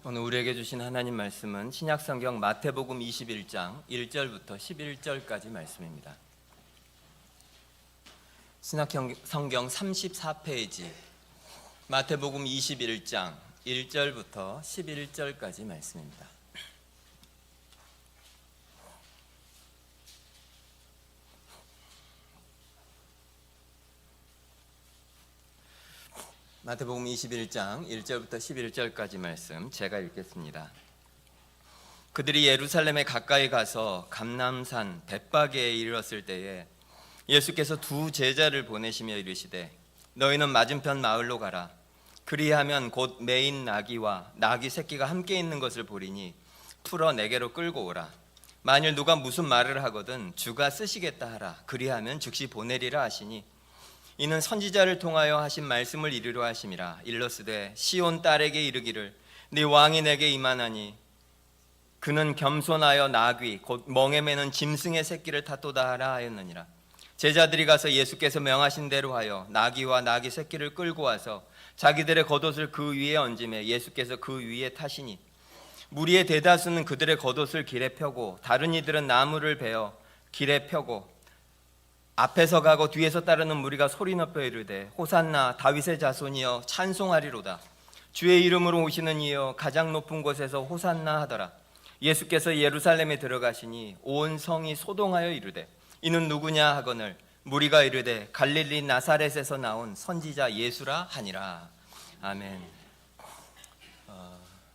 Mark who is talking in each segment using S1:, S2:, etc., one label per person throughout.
S1: 오늘 우리에게 주신 하나님 말씀은 신약성경 마태복음 21장 1절부터 11절까지 말씀입니다. 신약성경 34페이지 마태복음 21장 1절부터 11절까지 말씀입니다. 마태복음 21장 1절부터 11절까지 말씀 제가 읽겠습니다. 그들이 예루살렘에 가까이 가서 감람산 벳바게에 이르렀을 때에 예수께서 두 제자를 보내시며 이르시되 너희는 맞은편 마을로 가라. 그리하면 곧 매인 나귀와 나귀 새끼가 함께 있는 것을 보리니 풀어 내게로 끌고 오라. 만일 누가 무슨 말을 하거든 주가 쓰시겠다 하라. 그리하면 즉시 보내리라 하시니 이는 선지자를 통하여 하신 말씀을 이루려 하심이라. 일러스되 시온 딸에게 이르기를 네 왕이 내게 임하나니 그는 겸손하여 나귀 곧 멍에 매는 짐승의 새끼를 탓도다 하라 하였느니라. 제자들이 가서 예수께서 명하신 대로 하여 나귀와 나귀 새끼를 끌고 와서 자기들의 겉옷을 그 위에 얹으매 예수께서 그 위에 타시니 무리의 대다수는 그들의 겉옷을 길에 펴고 다른 이들은 나무를 베어 길에 펴고 앞에서 가고 뒤에서 따르는 무리가 소리 높여 이르되 호산나 다윗의 자손이여 찬송하리로다. 주의 이름으로 오시는 이여 가장 높은 곳에서 호산나 하더라. 예수께서 예루살렘에 들어가시니 온 성이 소동하여 이르되 이는 누구냐 하거늘 무리가 이르되 갈릴리 나사렛에서 나온 선지자 예수라 하니라. 아멘.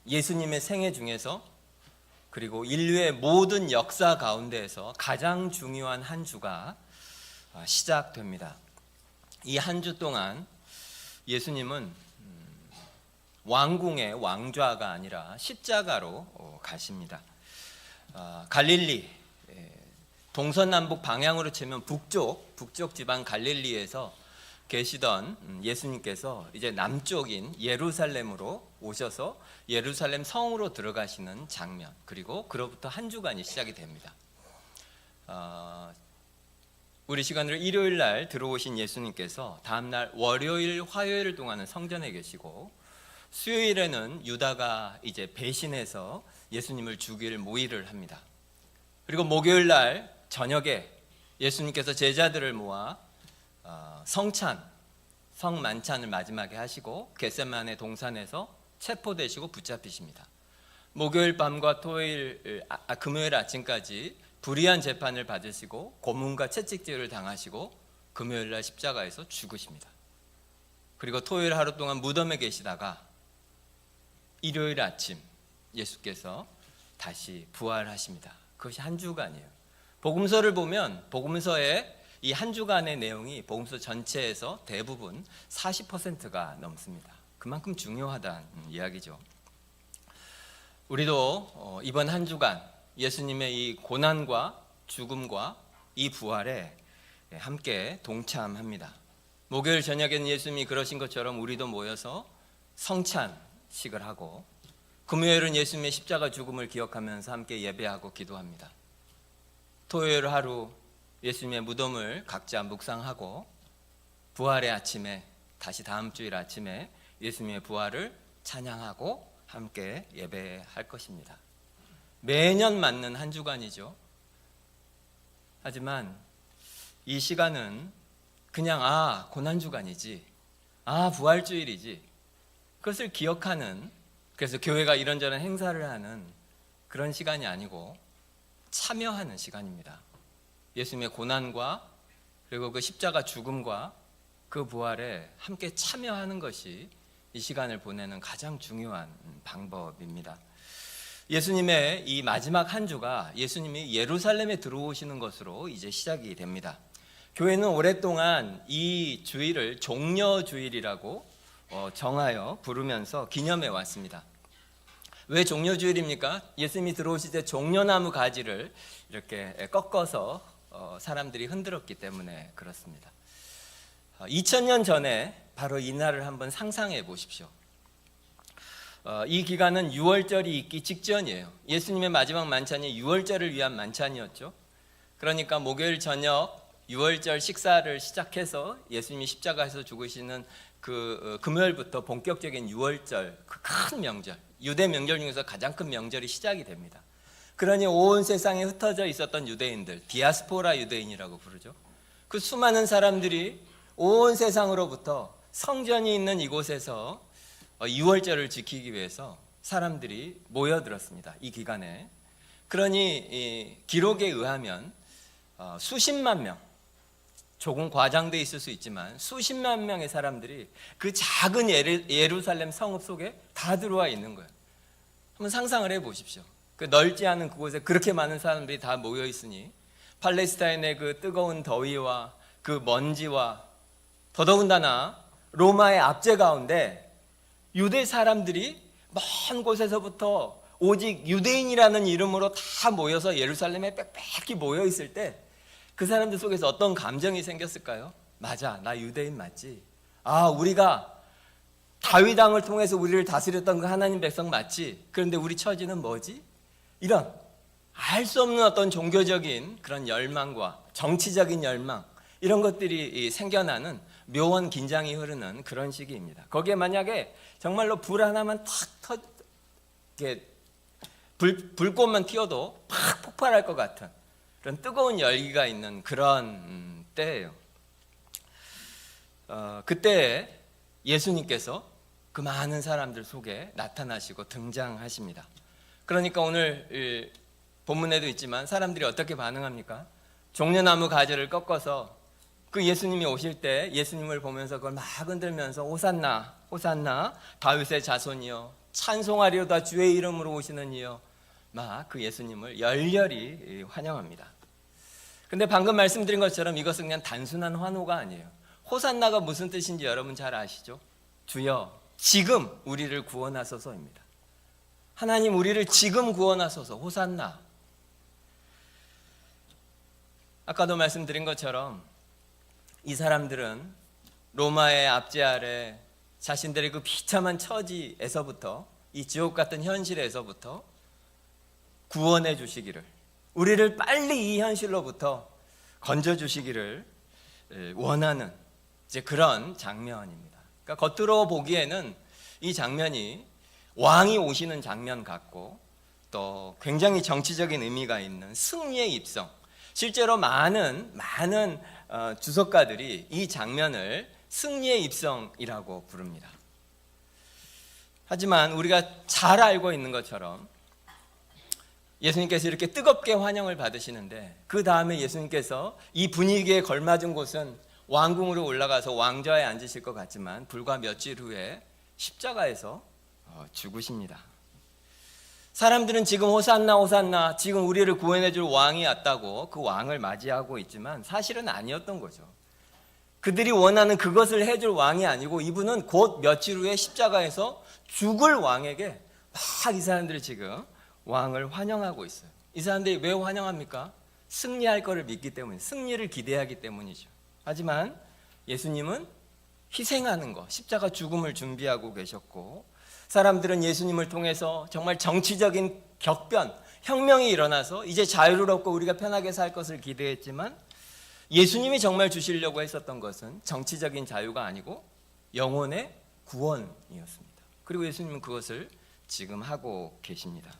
S1: 예수님의 생애 중에서 그리고 인류의 모든 역사 가운데에서 가장 중요한 한 주가 시작됩니다. 이 한 주 동안 예수님은 왕궁의 왕좌가 아니라 십자가로 가십니다. 갈릴리 동서남북 방향으로 치면 북쪽 지방 갈릴리에서 계시던 예수님께서 이제 남쪽인 예루살렘으로 오셔서 예루살렘 성으로 들어가시는 장면, 그리고 그로부터 한 주간이 시작이 됩니다. 우리 시간으로 일요일 날 들어오신 예수님께서 다음날 월요일, 화요일 동안은 성전에 계시고 수요일에는 유다가 이제 배신해서 예수님을 죽일 모의를 합니다. 그리고 목요일 날 저녁에 예수님께서 제자들을 모아 성만찬을 마지막에 하시고 겟세마네 동산에서 체포되시고 붙잡히십니다. 목요일 밤과 금요일 아침까지 불의한 재판을 받으시고 고문과 채찍질을 당하시고 금요일날 십자가에서 죽으십니다. 그리고 토요일 하루 동안 무덤에 계시다가 일요일 아침 예수께서 다시 부활하십니다. 그것이 한 주간이에요. 복음서를 보면 복음서의 이 한 주간의 내용이 복음서 전체에서 대부분 40%가 넘습니다. 그만큼 중요하다는 이야기죠. 우리도 이번 한 주간 예수님의 이 고난과 죽음과 이 부활에 함께 동참합니다. 목요일 저녁에는 예수님이 그러신 것처럼 우리도 모여서 성찬식을 하고 금요일은 예수님의 십자가 죽음을 기억하면서 함께 예배하고 기도합니다. 토요일 하루 예수님의 무덤을 각자 묵상하고 부활의 아침에 다시 다음 주일 아침에 예수님의 부활을 찬양하고 함께 예배할 것입니다. 매년 맞는 한 주간이죠. 하지만 이 시간은 그냥 고난주간이지, 부활주일이지, 그것을 기억하는, 그래서 교회가 이런저런 행사를 하는 그런 시간이 아니고 참여하는 시간입니다. 예수님의 고난과 그리고 그 십자가 죽음과 그 부활에 함께 참여하는 것이 이 시간을 보내는 가장 중요한 방법입니다. 예수님의 이 마지막 한 주가 예수님이 예루살렘에 들어오시는 것으로 이제 시작이 됩니다. 교회는 오랫동안 이 주일을 종려주일이라고 정하여 부르면서 기념해 왔습니다. 왜 종려주일입니까? 예수님이 들어오실 때 종려나무 가지를 이렇게 꺾어서 사람들이 흔들었기 때문에 그렇습니다. 2000년 전에 바로 이 날을 한번 상상해 보십시오. 이 기간은 유월절이 있기 직전이에요. 예수님의 마지막 만찬이 유월절을 위한 만찬이었죠. 그러니까 목요일 저녁 유월절 식사를 시작해서 예수님이 십자가에서 죽으시는 그 금요일부터 본격적인 유월절, 그 큰 명절, 유대 명절 중에서 가장 큰 명절이 시작이 됩니다. 그러니 온 세상에 흩어져 있었던 유대인들, 디아스포라 유대인이라고 부르죠. 그 수많은 사람들이 온 세상으로부터 성전이 있는 이곳에서 유월절을 지키기 위해서 사람들이 모여들었습니다. 이 기간에. 그러니 이 기록에 의하면 수십만 명, 조금 과장돼 있을 수 있지만 수십만 명의 사람들이 그 작은 예루살렘 성읍 속에 다 들어와 있는 거예요. 한번 상상을 해보십시오. 그 넓지 않은 그곳에 그렇게 많은 사람들이 다 모여 있으니 팔레스타인의 그 뜨거운 더위와 그 먼지와 더더군다나 로마의 압제 가운데 유대 사람들이 먼 곳에서부터 오직 유대인이라는 이름으로 다 모여서 예루살렘에 빽빽히 모여 있을 때 그 사람들 속에서 어떤 감정이 생겼을까요? 맞아, 나 유대인 맞지? 아, 우리가 다윗 왕을 통해서 우리를 다스렸던 그 하나님 백성 맞지? 그런데 우리 처지는 뭐지? 이런 알 수 없는 어떤 종교적인 그런 열망과 정치적인 열망, 이런 것들이 생겨나는 묘한 긴장이 흐르는 그런 시기입니다. 거기에 만약에 정말로 불 하나만 탁 불꽃만 튀어도 팍 폭발할 것 같은 그런 뜨거운 열기가 있는 그런 때예요. 그때 예수님께서 그 많은 사람들 속에 나타나시고 등장하십니다. 그러니까 오늘 본문에도 있지만 사람들이 어떻게 반응합니까? 종려나무 가지를 꺾어서 그 예수님이 오실 때 예수님을 보면서 그걸 막 흔들면서 호산나 호산나 다윗의 자손이여 찬송하리로다 주의 이름으로 오시는 이여, 막 그 예수님을 열렬히 환영합니다. 근데 방금 말씀드린 것처럼 이것은 그냥 단순한 환호가 아니에요. 호산나가 무슨 뜻인지 여러분 잘 아시죠? 주여 지금 우리를 구원하소서입니다. 하나님 우리를 지금 구원하소서. 호산나. 아까도 말씀드린 것처럼 이 사람들은 로마의 압제 아래 자신들의 그 비참한 처지에서부터, 이 지옥 같은 현실에서부터 구원해 주시기를, 우리를 빨리 이 현실로부터 건져 주시기를 원하는 이제 그런 장면입니다. 그러니까 겉으로 보기에는 이 장면이 왕이 오시는 장면 같고 또 굉장히 정치적인 의미가 있는 승리의 입성, 실제로 많은 주석가들이 이 장면을 승리의 입성이라고 부릅니다. 하지만 우리가 잘 알고 있는 것처럼 예수님께서 이렇게 뜨겁게 환영을 받으시는데 그 다음에 예수님께서 이 분위기에 걸맞은 곳은 왕궁으로 올라가서 왕좌에 앉으실 것 같지만 불과 며칠 후에 십자가에서 죽으십니다. 사람들은 지금 호산나 호산나, 지금 우리를 구원해 줄 왕이 왔다고 그 왕을 맞이하고 있지만 사실은 아니었던 거죠. 그들이 원하는 그것을 해줄 왕이 아니고 이분은 곧 며칠 후에 십자가에서 죽을 왕에게 막 이 사람들이 지금 왕을 환영하고 있어요. 이 사람들이 왜 환영합니까? 승리할 것을 믿기 때문에, 승리를 기대하기 때문이죠. 하지만 예수님은 희생하는 것, 십자가 죽음을 준비하고 계셨고, 사람들은 예수님을 통해서 정말 정치적인 격변, 혁명이 일어나서 이제 자유롭고 우리가 편하게 살 것을 기대했지만 예수님이 정말 주시려고 했었던 것은 정치적인 자유가 아니고 영혼의 구원이었습니다. 그리고 예수님은 그것을 지금 하고 계십니다.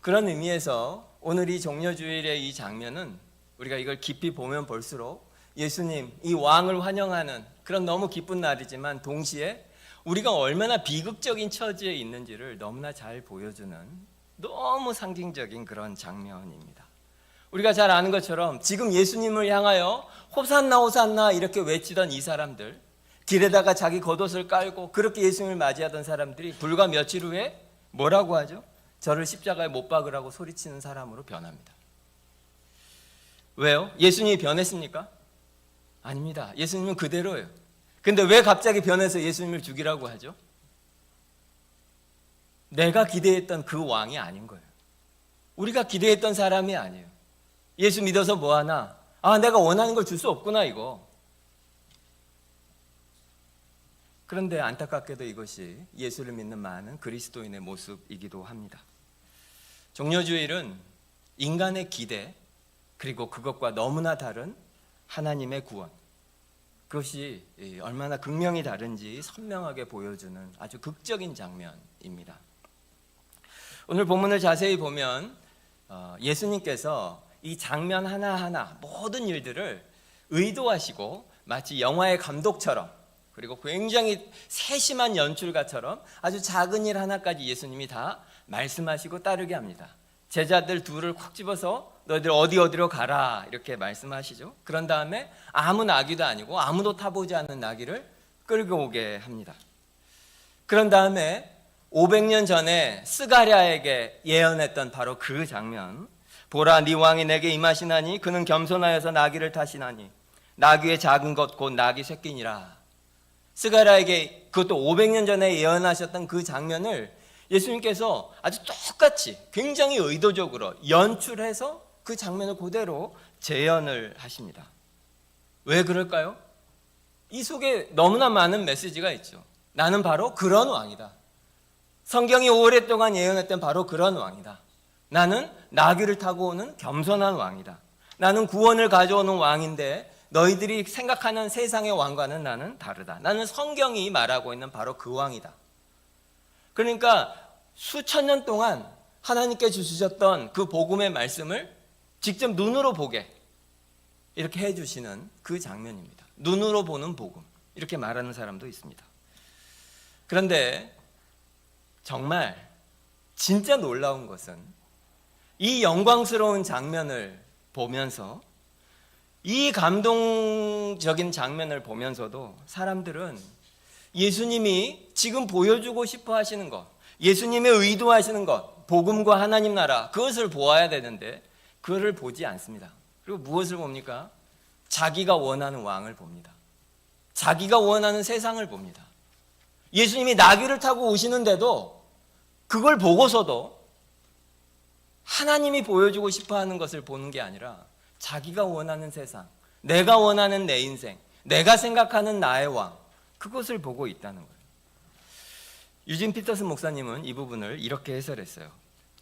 S1: 그런 의미에서 오늘 이 종려주일의 이 장면은 우리가 이걸 깊이 보면 볼수록 예수님, 이 왕을 환영하는 그런 너무 기쁜 날이지만 동시에 우리가 얼마나 비극적인 처지에 있는지를 너무나 잘 보여주는 너무 상징적인 그런 장면입니다. 우리가 잘 아는 것처럼 지금 예수님을 향하여 호산나 호산나 이렇게 외치던 이 사람들, 길에다가 자기 겉옷을 깔고 그렇게 예수님을 맞이하던 사람들이 불과 며칠 후에 뭐라고 하죠? 저를 십자가에 못 박으라고 소리치는 사람으로 변합니다. 왜요? 예수님이 변했습니까? 아닙니다. 예수님은 그대로예요. 근데 왜 갑자기 변해서 예수님을 죽이라고 하죠? 내가 기대했던 그 왕이 아닌 거예요. 우리가 기대했던 사람이 아니에요. 예수 믿어서 뭐하나? 아, 내가 원하는 걸 줄 수 없구나 이거. 그런데 안타깝게도 이것이 예수를 믿는 많은 그리스도인의 모습이기도 합니다. 종려주일은 인간의 기대, 그리고 그것과 너무나 다른 하나님의 구원, 그것이 얼마나 극명히 다른지 선명하게 보여주는 아주 극적인 장면입니다. 오늘 본문을 자세히 보면 예수님께서 이 장면 하나하나 모든 일들을 의도하시고 마치 영화의 감독처럼, 그리고 굉장히 세심한 연출가처럼 아주 작은 일 하나까지 예수님이 다 말씀하시고 따르게 합니다. 제자들 둘을 콕 집어서 너희들 어디로 가라 이렇게 말씀하시죠. 그런 다음에 아무 나귀도 아니고 아무도 타보지 않는 나귀를 끌고 오게 합니다. 그런 다음에 500년 전에 스가랴에게 예언했던 바로 그 장면, 보라 네 왕이 내게 임하시나니 그는 겸손하여서 나귀를 타시나니 나귀의 작은 것 곧 나귀 새끼니라. 스가랴에게 그것도 500년 전에 예언하셨던 그 장면을 예수님께서 아주 똑같이 굉장히 의도적으로 연출해서 그 장면을 그대로 재현을 하십니다. 왜 그럴까요? 이 속에 너무나 많은 메시지가 있죠. 나는 바로 그런 왕이다. 성경이 오랫동안 예언했던 바로 그런 왕이다. 나는 나귀를 타고 오는 겸손한 왕이다. 나는 구원을 가져오는 왕인데 너희들이 생각하는 세상의 왕과는 나는 다르다. 나는 성경이 말하고 있는 바로 그 왕이다. 그러니까 수천 년 동안 하나님께 주셨던 그 복음의 말씀을 직접 눈으로 보게 이렇게 해주시는 그 장면입니다. 눈으로 보는 복음, 이렇게 말하는 사람도 있습니다. 그런데 정말 진짜 놀라운 것은 이 영광스러운 장면을 보면서, 이 감동적인 장면을 보면서도 사람들은 예수님이 지금 보여주고 싶어 하시는 것, 예수님의 의도하시는 것, 복음과 하나님 나라, 그것을 보아야 되는데 그것을 보지 않습니다. 그리고 무엇을 봅니까? 자기가 원하는 왕을 봅니다. 자기가 원하는 세상을 봅니다. 예수님이 나귀를 타고 오시는데도 그걸 보고서도 하나님이 보여주고 싶어 하는 것을 보는 게 아니라 자기가 원하는 세상, 내가 원하는 내 인생, 내가 생각하는 나의 왕, 그것을 보고 있다는 거예요. 유진 피터슨 목사님은 이 부분을 이렇게 해설했어요.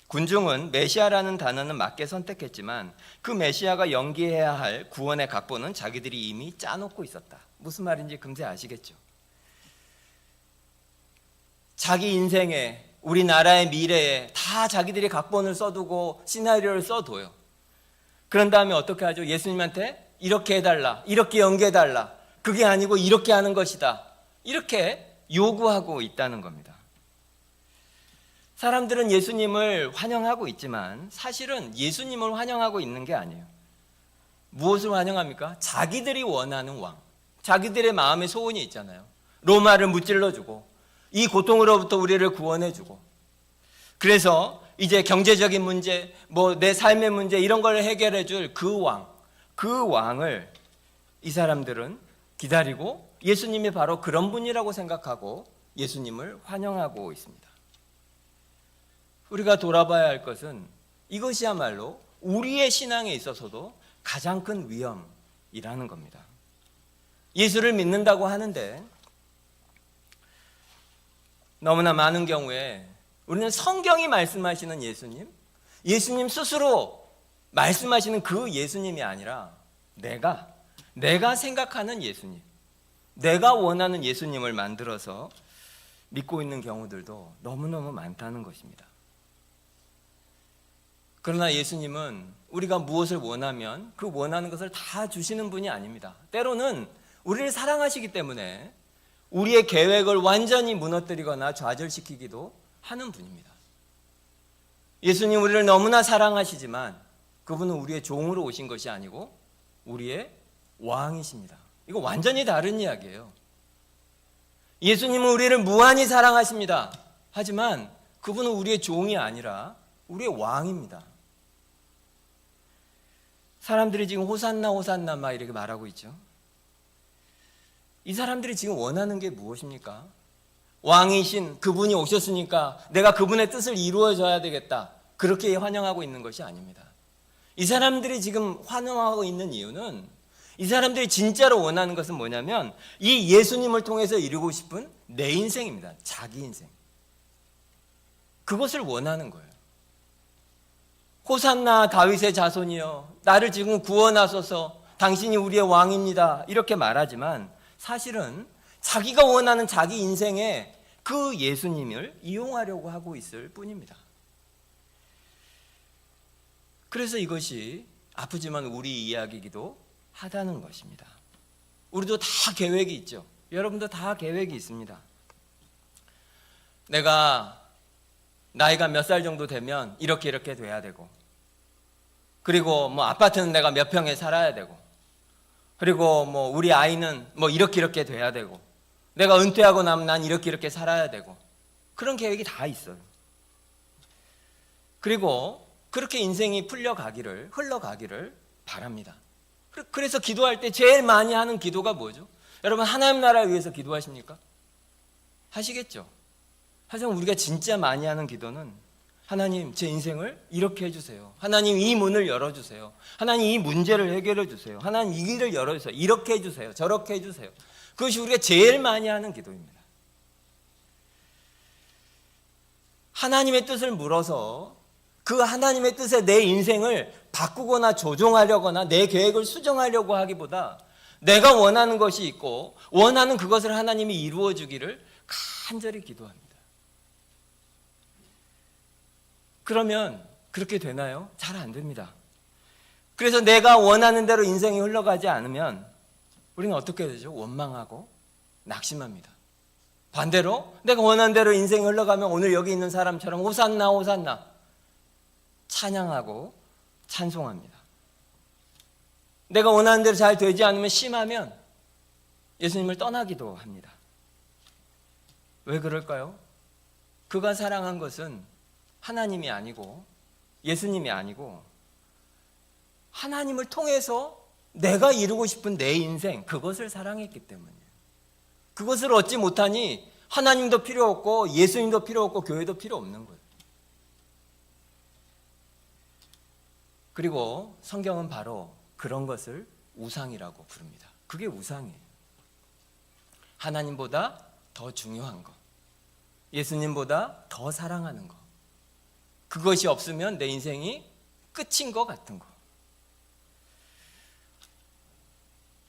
S1: 군중은 메시아라는 단어는 맞게 선택했지만 그 메시아가 연기해야 할 구원의 각본은 자기들이 이미 짜놓고 있었다. 무슨 말인지 금세 아시겠죠? 자기 인생에, 우리나라의 미래에 다 자기들이 각본을 써두고 시나리오를 써둬요. 그런 다음에 어떻게 하죠? 예수님한테 이렇게 해달라, 이렇게 연기해달라, 그게 아니고 이렇게 하는 것이다, 이렇게 요구하고 있다는 겁니다. 사람들은 예수님을 환영하고 있지만 사실은 예수님을 환영하고 있는 게 아니에요. 무엇을 환영합니까? 자기들이 원하는 왕, 자기들의 마음의 소원이 있잖아요. 로마를 무찔러주고 이 고통으로부터 우리를 구원해주고, 그래서 이제 경제적인 문제, 내 삶의 문제, 이런 걸 해결해 줄 그 왕, 그 왕을 이 사람들은 기다리고 예수님이 바로 그런 분이라고 생각하고 예수님을 환영하고 있습니다. 우리가 돌아봐야 할 것은 이것이야말로 우리의 신앙에 있어서도 가장 큰 위험이라는 겁니다. 예수를 믿는다고 하는데 너무나 많은 경우에 우리는 성경이 말씀하시는 예수님, 예수님 스스로 말씀하시는 그 예수님이 아니라 내가 생각하는 예수님, 내가 원하는 예수님을 만들어서 믿고 있는 경우들도 너무너무 많다는 것입니다. 그러나 예수님은 우리가 무엇을 원하면 그 원하는 것을 다 주시는 분이 아닙니다. 때로는 우리를 사랑하시기 때문에 우리의 계획을 완전히 무너뜨리거나 좌절시키기도 하는 분입니다. 예수님 우리를 너무나 사랑하시지만 그분은 우리의 종으로 오신 것이 아니고 우리의 왕이십니다. 이거 완전히 다른 이야기예요. 예수님은 우리를 무한히 사랑하십니다. 하지만 그분은 우리의 종이 아니라 우리의 왕입니다. 사람들이 지금 호산나 호산나 막 이렇게 말하고 있죠. 이 사람들이 지금 원하는 게 무엇입니까? 왕이신 그분이 오셨으니까 내가 그분의 뜻을 이루어줘야 되겠다, 그렇게 환영하고 있는 것이 아닙니다. 이 사람들이 지금 환영하고 있는 이유는, 이 사람들이 진짜로 원하는 것은 뭐냐면 이 예수님을 통해서 이루고 싶은 내 인생입니다. 자기 인생. 그것을 원하는 거예요. 호산나 다윗의 자손이여 나를 지금 구원하소서 당신이 우리의 왕입니다 이렇게 말하지만 사실은 자기가 원하는 자기 인생에 그 예수님을 이용하려고 하고 있을 뿐입니다. 그래서 이것이 아프지만 우리 이야기이기도 하다는 것입니다. 우리도 다 계획이 있죠. 여러분도 다 계획이 있습니다. 내가 나이가 몇 살 정도 되면 이렇게 돼야 되고, 그리고 뭐 아파트는 내가 몇 평에 살아야 되고, 그리고 뭐 우리 아이는 뭐 이렇게 돼야 되고, 내가 은퇴하고 나면 난 이렇게 살아야 되고, 그런 계획이 다 있어요. 그리고 그렇게 인생이 흘러가기를 바랍니다. 그래서 기도할 때 제일 많이 하는 기도가 뭐죠? 여러분 하나님 나라를 위해서 기도하십니까? 하시겠죠. 하지만 우리가 진짜 많이 하는 기도는 하나님 제 인생을 이렇게 해주세요. 하나님 이 문을 열어주세요. 하나님 이 문제를 해결해 주세요. 하나님 이 길을 열어주세요. 이렇게 해주세요. 저렇게 해주세요. 그것이 우리가 제일 많이 하는 기도입니다. 하나님의 뜻을 물어서 그 하나님의 뜻에 내 인생을 바꾸거나 조종하려거나 내 계획을 수정하려고 하기보다 내가 원하는 것이 있고 원하는 그것을 하나님이 이루어 주기를 간절히 기도합니다. 그러면 그렇게 되나요? 잘 안 됩니다. 그래서 내가 원하는 대로 인생이 흘러가지 않으면 우리는 어떻게 되죠? 원망하고 낙심합니다. 반대로 내가 원하는 대로 인생이 흘러가면 오늘 여기 있는 사람처럼 호산나 호산나 찬양하고 찬송합니다. 내가 원하는 대로 잘 되지 않으면 심하면 예수님을 떠나기도 합니다. 왜 그럴까요? 그가 사랑한 것은 하나님이 아니고 예수님이 아니고 하나님을 통해서 내가 이루고 싶은 내 인생, 그것을 사랑했기 때문이에요. 그것을 얻지 못하니 하나님도 필요 없고 예수님도 필요 없고 교회도 필요 없는 거예요. 그리고 성경은 바로 그런 것을 우상이라고 부릅니다. 그게 우상이에요. 하나님보다 더 중요한 것, 예수님보다 더 사랑하는 것, 그것이 없으면 내 인생이 끝인 것 같은 거.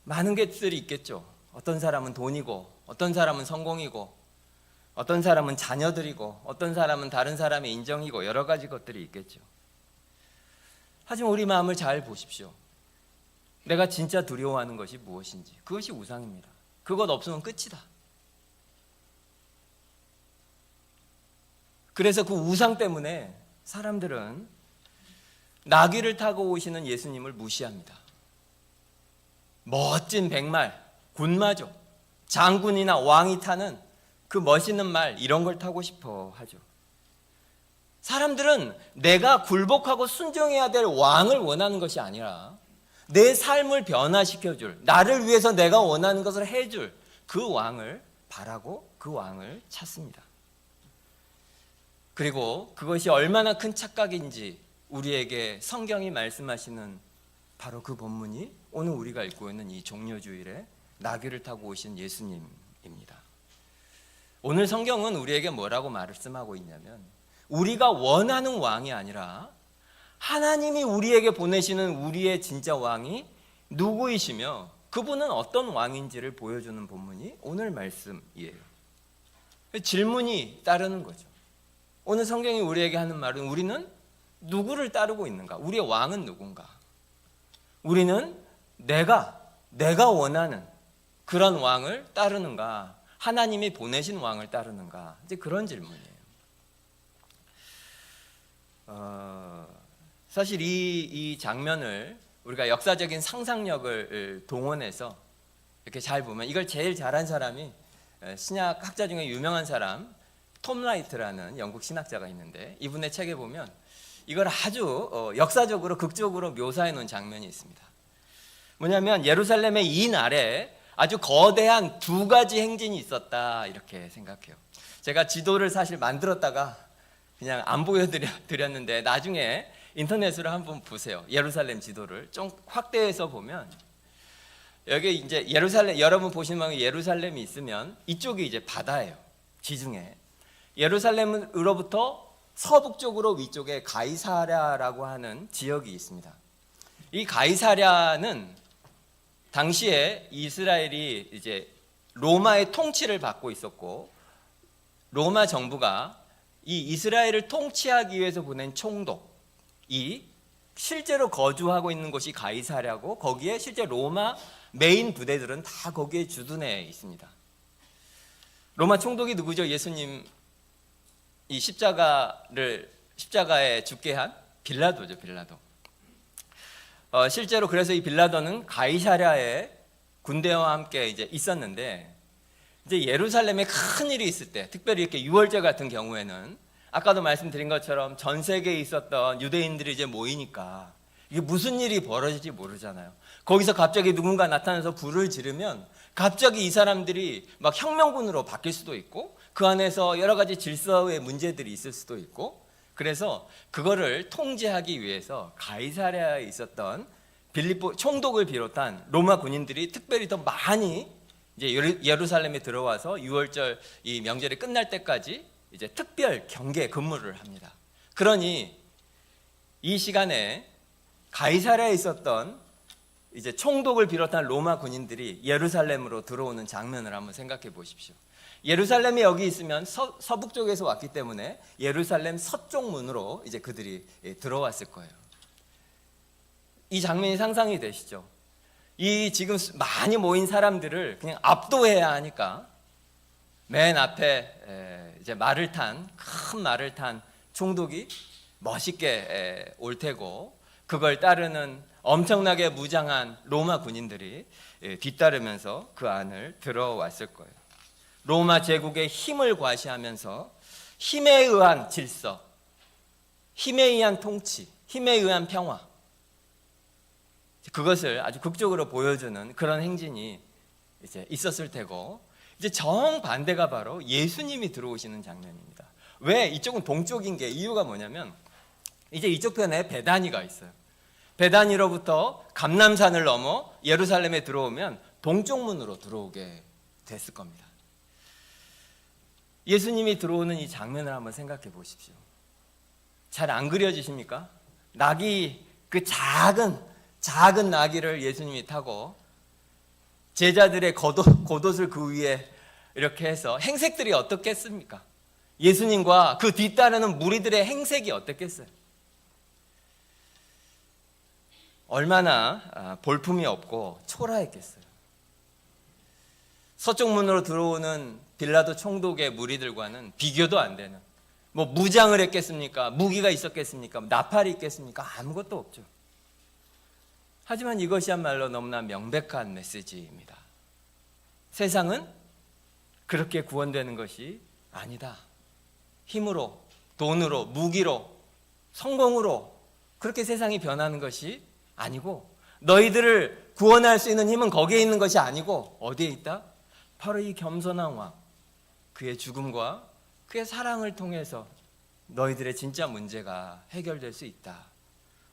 S1: 많은 것들이 있겠죠. 어떤 사람은 돈이고, 어떤 사람은 성공이고, 어떤 사람은 자녀들이고, 어떤 사람은 다른 사람의 인정이고, 여러 가지 것들이 있겠죠. 하지만 우리 마음을 잘 보십시오. 내가 진짜 두려워하는 것이 무엇인지, 그것이 우상입니다. 그것 없으면 끝이다. 그래서 그 우상 때문에 사람들은 나귀를 타고 오시는 예수님을 무시합니다. 멋진 백말, 군마죠. 장군이나 왕이 타는 그 멋있는 말, 이런 걸 타고 싶어 하죠. 사람들은 내가 굴복하고 순종해야 될 왕을 원하는 것이 아니라 내 삶을 변화시켜줄, 나를 위해서 내가 원하는 것을 해줄 그 왕을 바라고 그 왕을 찾습니다. 그리고 그것이 얼마나 큰 착각인지 우리에게 성경이 말씀하시는 바로 그 본문이 오늘 우리가 읽고 있는 이 종려주일에 나귀를 타고 오신 예수님입니다. 오늘 성경은 우리에게 뭐라고 말씀하고 있냐면 우리가 원하는 왕이 아니라 하나님이 우리에게 보내시는 우리의 진짜 왕이 누구이시며 그분은 어떤 왕인지를 보여주는 본문이 오늘 말씀이에요. 질문이 따르는 거죠. 오늘 성경이 우리에게 하는 말은 우리는 누구를 따르고 있는가? 우리의 왕은 누군가? 우리는 내가 원하는 그런 왕을 따르는가? 하나님이 보내신 왕을 따르는가? 이제 그런 질문이에요. 사실 이 장면을 우리가 역사적인 상상력을 동원해서 이렇게 잘 보면 이걸 제일 잘한 사람이 신약 학자 중에 유명한 사람 톰 라이트라는 영국 신학자가 있는데 이분의 책에 보면 이걸 아주 역사적으로 극적으로 묘사해 놓은 장면이 있습니다. 뭐냐면 예루살렘의 이 날에 아주 거대한 두 가지 행진이 있었다 이렇게 생각해요. 제가 지도를 사실 만들었다가 그냥 안 보여드렸는데 나중에 인터넷으로 한번 보세요. 예루살렘 지도를 좀 확대해서 보면 여기 이제 예루살렘, 여러분 보시는 방에 예루살렘이 있으면 이쪽이 이제 바다예요. 지중해. 예루살렘으로부터 서북쪽으로 위쪽에 가이사랴라고 하는 지역이 있습니다. 이 가이사랴는 당시에 이스라엘이 이제 로마의 통치를 받고 있었고, 로마 정부가 이 이스라엘을 통치하기 위해서 보낸 총독이 실제로 거주하고 있는 곳이 가이사랴고, 거기에 실제 로마 메인 부대들은 다 거기에 주둔해 있습니다. 로마 총독이 누구죠? 예수님 이 십자가에 죽게 한 빌라도죠. 빌라도. 실제로 그래서 이 빌라도는 가이사랴에 군대와 함께 이제 있었는데, 이제 예루살렘에 큰 일이 있을 때, 특별히 이렇게 유월절 같은 경우에는 아까도 말씀드린 것처럼 전 세계에 있었던 유대인들이 이제 모이니까 이게 무슨 일이 벌어질지 모르잖아요. 거기서 갑자기 누군가 나타나서 불을 지르면 갑자기 이 사람들이 막 혁명군으로 바뀔 수도 있고, 그 안에서 여러 가지 질서의 문제들이 있을 수도 있고, 그래서 그거를 통제하기 위해서 가이사랴에 있었던 빌립보 총독을 비롯한 로마 군인들이 특별히 더 많이 이제 예루살렘에 들어와서 유월절 이 명절이 끝날 때까지 이제 특별 경계 근무를 합니다. 그러니 이 시간에 가이사랴에 있었던 이제 총독을 비롯한 로마 군인들이 예루살렘으로 들어오는 장면을 한번 생각해 보십시오. 예루살렘이 여기 있으면 서북쪽에서 왔기 때문에 예루살렘 서쪽 문으로 이제 그들이 들어왔을 거예요. 이 장면이 상상이 되시죠? 이 지금 많이 모인 사람들을 그냥 압도해야 하니까 맨 앞에 이제 큰 말을 탄 총독이 멋있게 올 테고, 그걸 따르는 엄청나게 무장한 로마 군인들이 뒤따르면서 그 안을 들어왔을 거예요. 로마 제국의 힘을 과시하면서 힘에 의한 질서, 힘에 의한 통치, 힘에 의한 평화, 그것을 아주 극적으로 보여주는 그런 행진이 이제 있었을 테고, 이제 정반대가 바로 예수님이 들어오시는 장면입니다. 왜 이쪽은 동쪽인 게 이유가 뭐냐면, 이제 이쪽 편에 베다니가 있어요. 베다니로부터 감람산을 넘어 예루살렘에 들어오면 동쪽 문으로 들어오게 됐을 겁니다. 예수님이 들어오는 이 장면을 한번 생각해 보십시오. 잘 안 그려지십니까? 나귀, 그 작은 나귀를 예수님이 타고 제자들의 겉옷을 그 위에 이렇게 해서 행색들이 어떻겠습니까? 예수님과 그 뒤따르는 무리들의 행색이 어떻겠어요? 얼마나 볼품이 없고 초라했겠어요. 서쪽 문으로 들어오는 빌라도 총독의 무리들과는 비교도 안 되는, 뭐 무장을 했겠습니까? 무기가 있었겠습니까? 나팔이 있겠습니까? 아무것도 없죠. 하지만 이것이야말로 너무나 명백한 메시지입니다. 세상은 그렇게 구원되는 것이 아니다. 힘으로, 돈으로, 무기로, 성공으로 그렇게 세상이 변하는 것이 아니고, 너희들을 구원할 수 있는 힘은 거기에 있는 것이 아니고 어디에 있다? 바로 이 겸손한 왕, 그의 죽음과 그의 사랑을 통해서 너희들의 진짜 문제가 해결될 수 있다.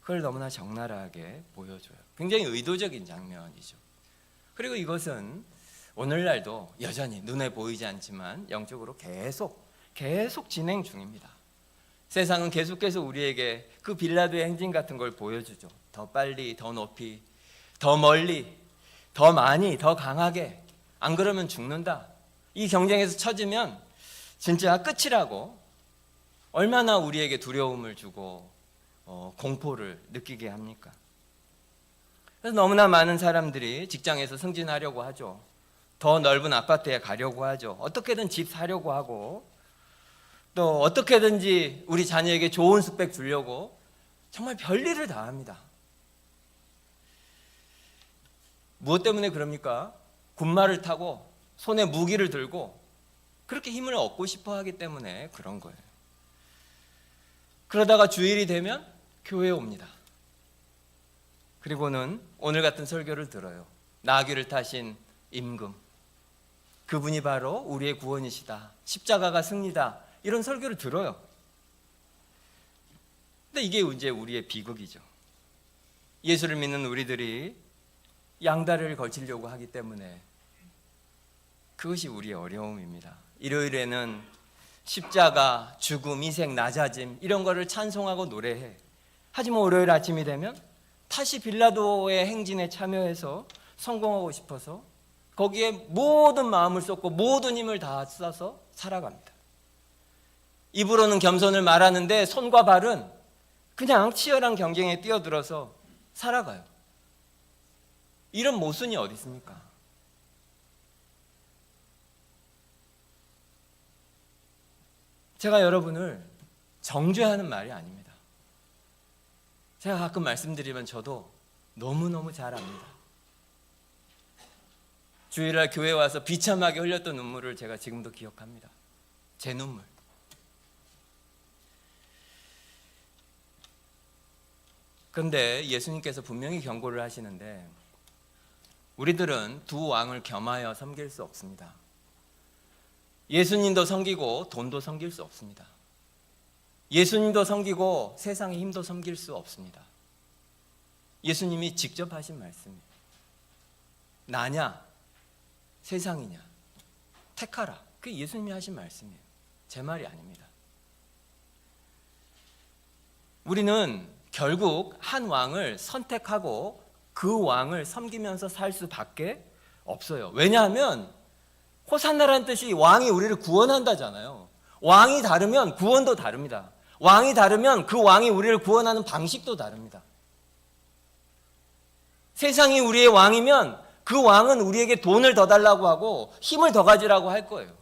S1: 그걸 너무나 적나라하게 보여줘요. 굉장히 의도적인 장면이죠. 그리고 이것은 오늘날도 여전히 눈에 보이지 않지만 영적으로 계속 진행 중입니다. 세상은 계속해서 우리에게 그 빌라도의 행진 같은 걸 보여주죠. 더 빨리, 더 높이, 더 멀리, 더 많이, 더 강하게. 안 그러면 죽는다. 이 경쟁에서 처지면 진짜 끝이라고 얼마나 우리에게 두려움을 주고 공포를 느끼게 합니까? 그래서 너무나 많은 사람들이 직장에서 승진하려고 하죠. 더 넓은 아파트에 가려고 하죠. 어떻게든 집 사려고 하고, 또 어떻게든지 우리 자녀에게 좋은 스펙 주려고 정말 별일을 다 합니다. 무엇 때문에 그럽니까? 군말을 타고 손에 무기를 들고 그렇게 힘을 얻고 싶어 하기 때문에 그런 거예요. 그러다가 주일이 되면 교회에 옵니다. 그리고는 오늘 같은 설교를 들어요. 나귀를 타신 임금, 그분이 바로 우리의 구원이시다, 십자가가 승리다, 이런 설교를 들어요. 근데 이게 이제 우리의 비극이죠. 예수를 믿는 우리들이 양다리를 걸치려고 하기 때문에 그것이 우리의 어려움입니다. 일요일에는 십자가, 죽음, 희생, 낮아짐 이런 거를 찬송하고 노래해. 하지만 월요일 아침이 되면 다시 빌라도의 행진에 참여해서 성공하고 싶어서 거기에 모든 마음을 쏟고 모든 힘을 다 써서 살아갑니다. 입으로는 겸손을 말하는데 손과 발은 그냥 치열한 경쟁에 뛰어들어서 살아가요. 이런 모순이 어디 있습니까? 제가 여러분을 정죄하는 말이 아닙니다. 제가 가끔 말씀드리면 저도 너무너무 잘 압니다. 주일날 교회에 와서 비참하게 흘렸던 눈물을 제가 지금도 기억합니다. 제 눈물. 그런데 예수님께서 분명히 경고를 하시는데 우리들은 두 왕을 겸하여 섬길 수 없습니다. 예수님도 섬기고 돈도 섬길 수 없습니다. 예수님도 섬기고 세상의 힘도 섬길 수 없습니다. 예수님이 직접 하신 말씀이에요. 나냐 세상이냐 택하라. 그게 예수님이 하신 말씀이에요. 제 말이 아닙니다. 우리는 결국 한 왕을 선택하고 그 왕을 섬기면서 살 수밖에 없어요. 왜냐하면 호산나라는 뜻이 왕이 우리를 구원한다잖아요. 왕이 다르면 구원도 다릅니다. 왕이 다르면 그 왕이 우리를 구원하는 방식도 다릅니다. 세상이 우리의 왕이면 그 왕은 우리에게 돈을 더 달라고 하고 힘을 더 가지라고 할 거예요.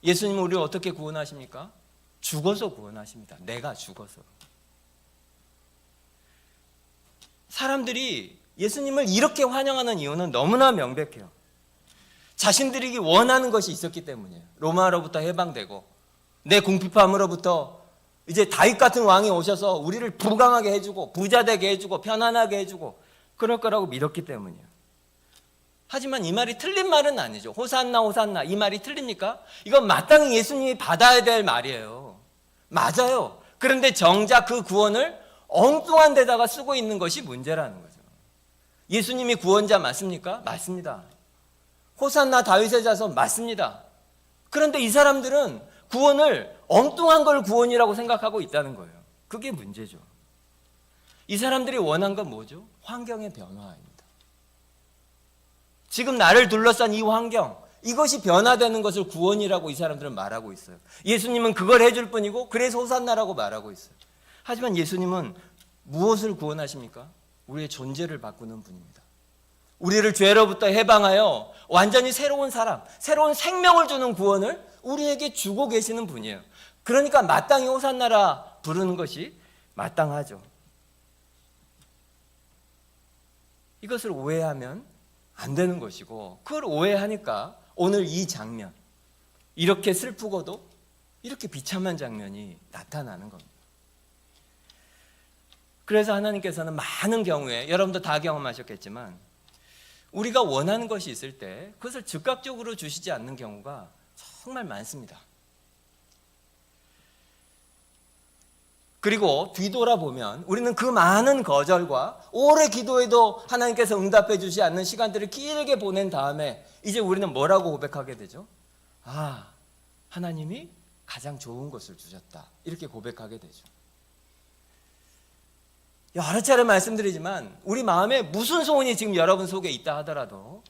S1: 예수님은 우리를 어떻게 구원하십니까? 죽어서 구원하십니다. 내가 죽어서. 사람들이 예수님을 이렇게 환영하는 이유는 너무나 명백해요. 자신들이 원하는 것이 있었기 때문이에요. 로마로부터 해방되고 내 궁핍함으로부터 이제 다윗 같은 왕이 오셔서 우리를 부강하게 해주고 부자 되게 해주고 편안하게 해주고 그럴 거라고 믿었기 때문이에요. 하지만 이 말이 틀린 말은 아니죠. 호산나 호산나 이 말이 틀립니까? 이건 마땅히 예수님이 받아야 될 말이에요. 맞아요. 그런데 정작 그 구원을 엉뚱한 데다가 쓰고 있는 것이 문제라는 거죠. 예수님이 구원자 맞습니까? 맞습니다. 호산나 다윗의 자손 맞습니다. 그런데 이 사람들은 구원을 엉뚱한 걸 구원이라고 생각하고 있다는 거예요. 그게 문제죠. 이 사람들이 원한 건 뭐죠? 환경의 변화입니다. 지금 나를 둘러싼 이 환경, 이것이 변화되는 것을 구원이라고 이 사람들은 말하고 있어요. 예수님은 그걸 해줄 뿐이고 그래서 호산나라고 말하고 있어요. 하지만 예수님은 무엇을 구원하십니까? 우리의 존재를 바꾸는 분입니다. 우리를 죄로부터 해방하여 완전히 새로운 사람, 새로운 생명을 주는 구원을 우리에게 주고 계시는 분이에요. 그러니까 마땅히 호산나라 부르는 것이 마땅하죠. 이것을 오해하면 안 되는 것이고 그걸 오해하니까 오늘 이 장면, 이렇게 슬프고도 이렇게 비참한 장면이 나타나는 겁니다. 그래서 하나님께서는 많은 경우에 여러분도 다 경험하셨겠지만 우리가 원하는 것이 있을 때 그것을 즉각적으로 주시지 않는 경우가 정말 많습니다. 그리고 뒤돌아보면 우리는 그 많은 거절과 오래 기도해도 하나님께서 응답해 주지 않는 시간들을 길게 보낸 다음에 이제 우리는 뭐라고 고백하게 되죠? 아, 하나님이 가장 좋은 것을 주셨다. 이렇게 고백하게 되죠. 여러 차례 말씀드리지만 우리 마음에 무슨 소원이 지금 여러분 속에 있다 하더라도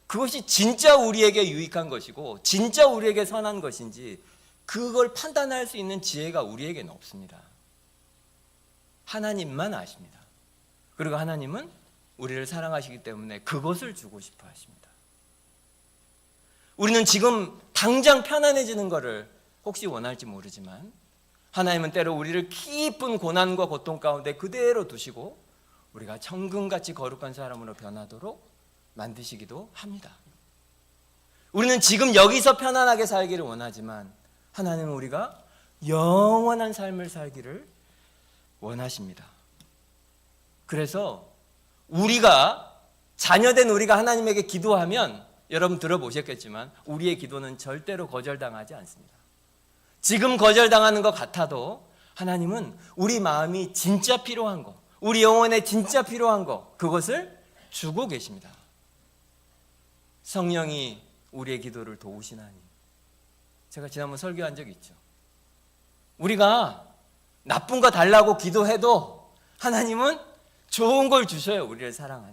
S1: 그것이 진짜 우리에게 유익한 것이고 진짜 우리에게 선한 것인지 그걸 판단할 수 있는 지혜가 우리에게는 없습니다. 하나님만 아십니다. 그리고 하나님은 우리를 사랑하시기 때문에 그것을 주고 싶어 하십니다. 우리는 지금 당장 편안해지는 것을 혹시 원할지 모르지만 하나님은 때로 우리를 깊은 고난과 고통 가운데 그대로 두시고 우리가 천금같이 거룩한 사람으로 변하도록 만드시기도 합니다. 우리는 지금 여기서 편안하게 살기를 원하지만 하나님은 우리가 영원한 삶을 살기를 원하십니다. 그래서 우리가 자녀된 우리가 하나님에게 기도하면 여러분 들어보셨겠지만 우리의 기도는 절대로 거절당하지 않습니다. 지금 거절당하는 것 같아도 하나님은 우리 마음이 진짜 필요한 거, 우리 영혼에 진짜 필요한 거, 그것을 주고 계십니다. 성령이 우리의 기도를 도우시나니 제가 지난번 설교한 적이 있죠. 우리가 나쁜 거 달라고 기도해도 하나님은 좋은 걸 주셔요. 우리를 사랑하니.